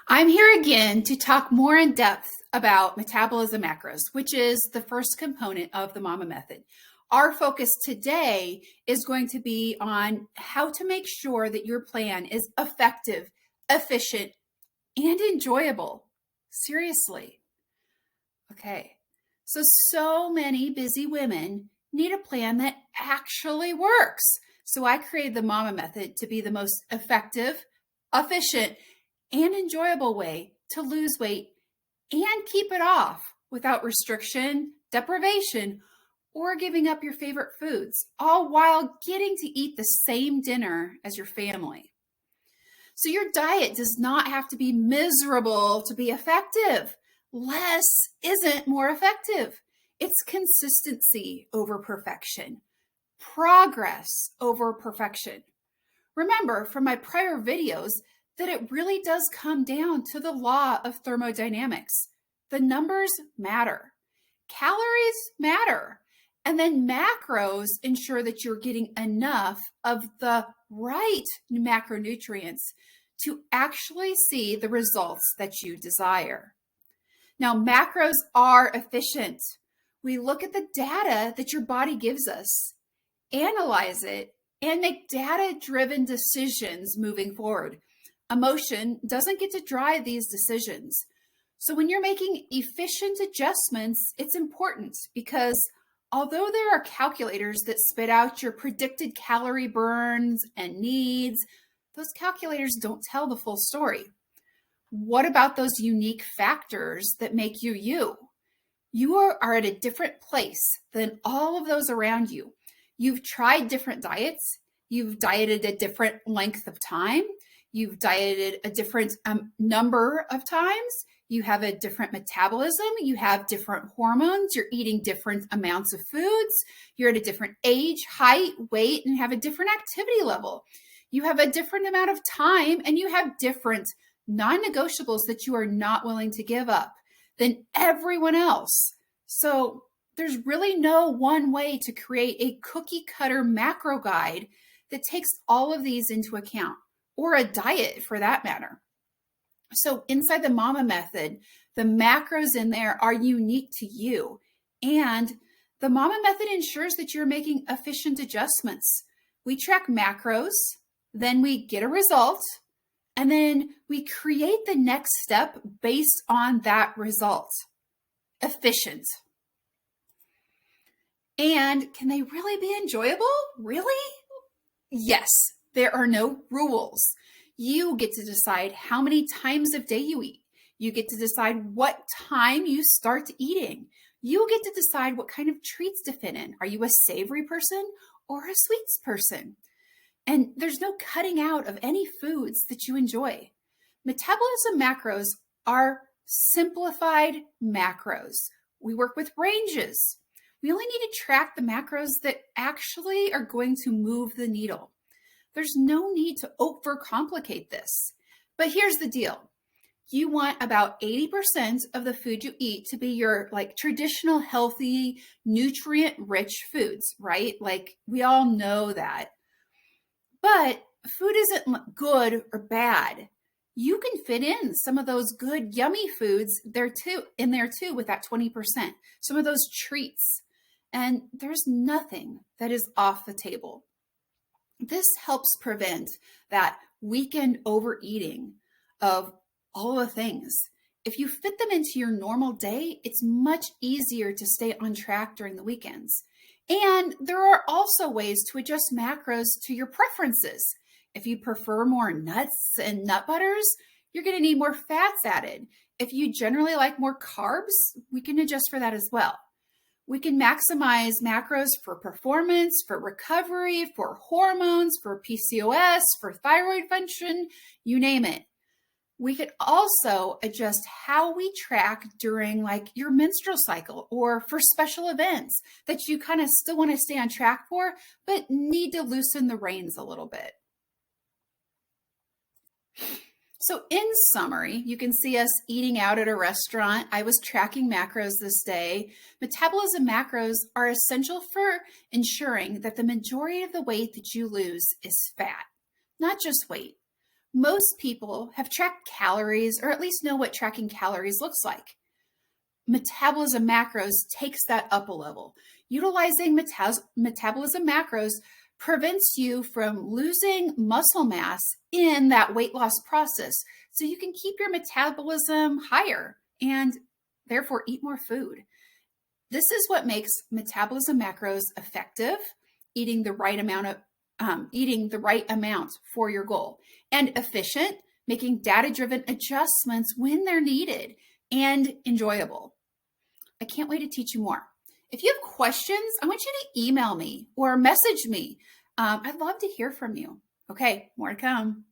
I'm here again to talk more in depth about metabolism macros, which is the first component of the MAMA method. Our focus today is going to be on how to make sure that your plan is effective, efficient, and enjoyable. Seriously. Okay. So many busy women need a plan that actually works. So I created the MAMA method to be the most effective, efficient, and enjoyable way to lose weight and keep it off without restriction, deprivation, or giving up your favorite foods, all while getting to eat the same dinner as your family. So your diet does not have to be miserable to be effective. Less isn't more effective. It's consistency over perfection, progress over perfection. Remember from my prior videos that it really does come down to the law of thermodynamics. The numbers matter. Calories matter. And then macros ensure that you're getting enough of the right macronutrients to actually see the results that you desire. Now, macros are efficient. We look at the data that your body gives us, analyze it, and make data-driven decisions moving forward. Emotion doesn't get to drive these decisions. So when you're making efficient adjustments, it's important because although there are calculators that spit out your predicted calorie burns and needs, those calculators don't tell the full story. What about those unique factors that make you you? You are at a different place than all of those around you. You've tried different diets. You've dieted a different length of time. You've dieted a different number of times. You have a different metabolism. You have different hormones. You're eating different amounts of foods. You're at a different age, height, weight, and have a different activity level. You have a different amount of time, and you have different non-negotiables that you are not willing to give up than everyone else. So there's really no one way to create a cookie cutter macro guide that takes all of these into account, or a diet for that matter. So inside the MAMA method, the macros in there are unique to you. And the MAMA method ensures that you're making efficient adjustments. We track macros, then we get a result, and then we create the next step based on that result. Efficient. And can they really be enjoyable? Really? Yes, there are no rules. You get to decide how many times a day you eat. You get to decide what time you start eating. You get to decide what kind of treats to fit in. Are you a savory person or a sweets person? And there's no cutting out of any foods that you enjoy. Metabolism macros are simplified macros. We work with ranges. We only need to track the macros that actually are going to move the needle. There's no need to overcomplicate this. But here's the deal. You want about 80% of the food you eat to be your traditional, healthy, nutrient-rich foods, right? We all know that. But food isn't good or bad. You can fit in some of those good, yummy foods in there too with that 20%. Some of those treats. And there's nothing that is off the table. This helps prevent that weekend overeating of all the things. If you fit them into your normal day, it's much easier to stay on track during the weekends. And there are also ways to adjust macros to your preferences. If you prefer more nuts and nut butters, you're going to need more fats added. If you generally like more carbs, we can adjust for that as well. We can maximize macros for performance, for recovery, for hormones, for PCOS, for thyroid function, you name it. We could also adjust how we track during your menstrual cycle or for special events that you kind of still want to stay on track for, but need to loosen the reins a little bit. So in summary, you can see us eating out at a restaurant. I was tracking macros this day. Metabolism macros are essential for ensuring that the majority of the weight that you lose is fat, not just weight. Most people have tracked calories or at least know what tracking calories looks like. Metabolism macros takes that up a level. Utilizing metabolism macros prevents you from losing muscle mass in that weight loss process, so you can keep your metabolism higher and therefore eat more food. This is what makes metabolism macros effective, eating the right amount for your goal, and efficient, making data-driven adjustments when they're needed, and enjoyable. I can't wait to teach you more. If you have questions, I want you to email me or message me. I'd love to hear from you. Okay, more to come.